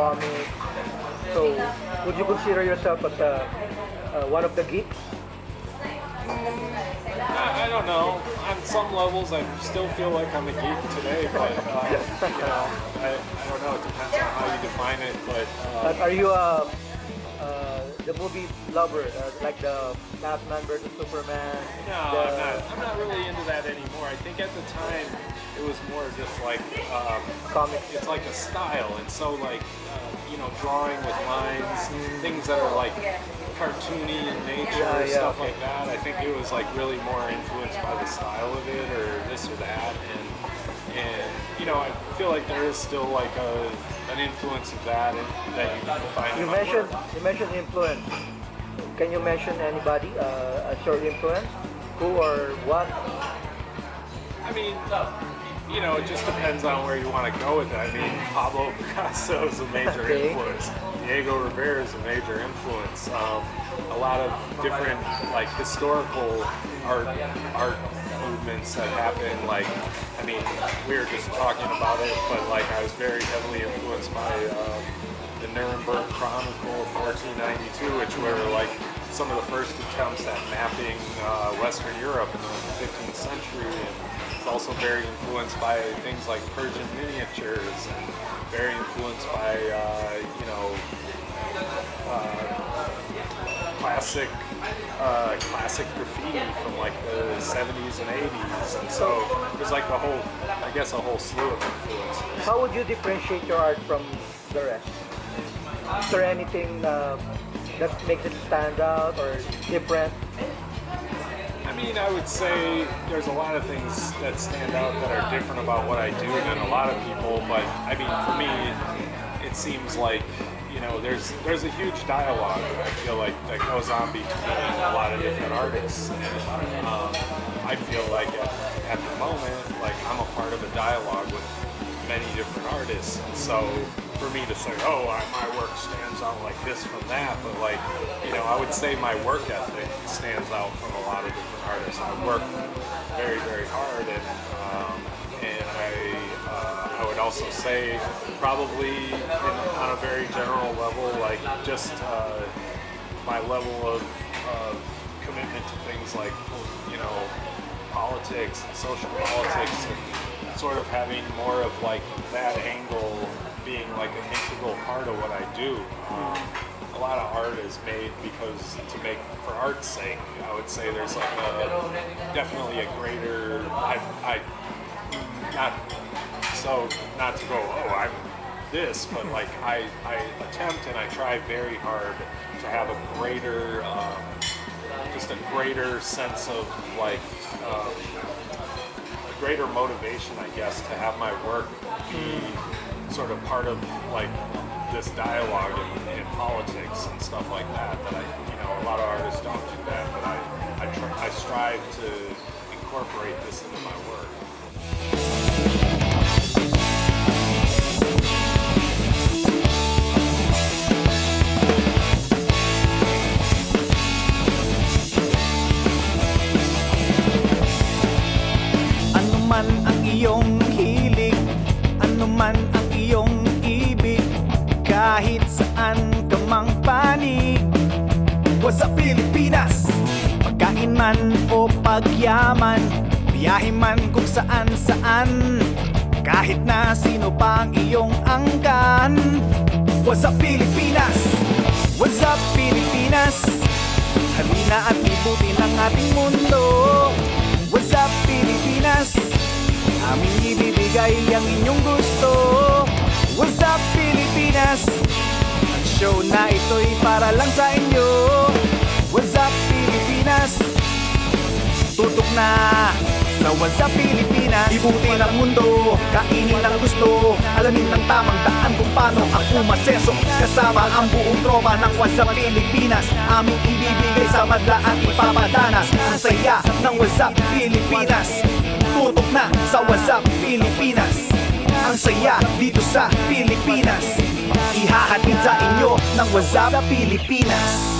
comics. So, would you consider yourself as one of the geeks? I don't know. On some levels, I still feel like I'm a geek today, but I don't know. It depends on how you define it. But Are you the movie lover, like the Batman versus Superman? no, I'm not really into that anymore. I think at the time it was more just like Comics. it's like a style, and so like drawing with lines, things that are like cartoony in nature, stuff okay. like that. I think it was like really more influenced by the style of it, or this or that, and I feel like there is still like an influence of that that you can find in my work. You mentioned influence. Can you mention anybody as your influence? Who or what? I mean, it just depends on where you want to go with it. I mean, Pablo Picasso is a major influence. Diego Rivera is a major influence. A lot of different like historical art movements that happen. Like, I mean, we were just talking about it, but like I was very heavily influenced by the Nuremberg Chronicle of 1492, which were like some of the first attempts at mapping Western Europe in the 15th century. And it's also very influenced by things like Persian miniatures, and very influenced by classic graffiti from like the 70s and 80s, and so there's like a whole slew of influences. How would you differentiate your art from the rest? Is there anything that makes it stand out or different? I mean, I would say there's a lot of things that stand out that are different about what I do than a lot of people, but I mean, for me, it seems like there's a huge dialogue, I feel like, that goes on between a lot of different artists, and I feel like at the moment, like, I'm a part of a dialogue with many different artists, and so for me to say, my work stands out like this from that, but like, I would say my work ethic stands out from a lot of different artists. I work very, very hard, and I would also say probably on a very general level, like just my level of commitment to things like, politics and social politics, and sort of having more of like that angle being like an integral part of what I do. A lot of art is made to make for art's sake. I would say there's like definitely a greater, not to go, I'm this, but like I attempt and I try very hard to have a greater, just a greater sense of like, a greater motivation, I guess, to have my work be sort of part of like this dialogue in politics and stuff like that. That a lot of artists don't do that, but I strive to incorporate this into my work. Ano man ang iyong hilig, ano man ang iyong ibig, kahit saan ka mang panig. Wazzup Pilipinas! Pagkain man o pagyaman, biyahe man kung saan-saan, kahit na sino pa ang iyong angkan. Wazzup Pilipinas! Wazzup Pilipinas! Halina at libutin ang ating mundo. Wazzup Pilipinas! Aming ibibigay ang inyong gusto. Wazzup Pilipinas! Ang show na ito'y para lang sa inyo. Wazzup Pilipinas! Tutok na sa Wazzup Pilipinas. Ibutin ang mundo, kainin ang gusto, alamin ang tamang daan kung paano ang umaseso. Kasama ang buong tropa ng Wazzup Pilipinas, aming ibibigay sa madla at ipapadanas ang saya ng Wazzup Pilipinas. Tutok na sa Wazzup Pilipinas, ang saya dito sa Pilipinas. Ihahatid sa inyo ng Wazzup Pilipinas.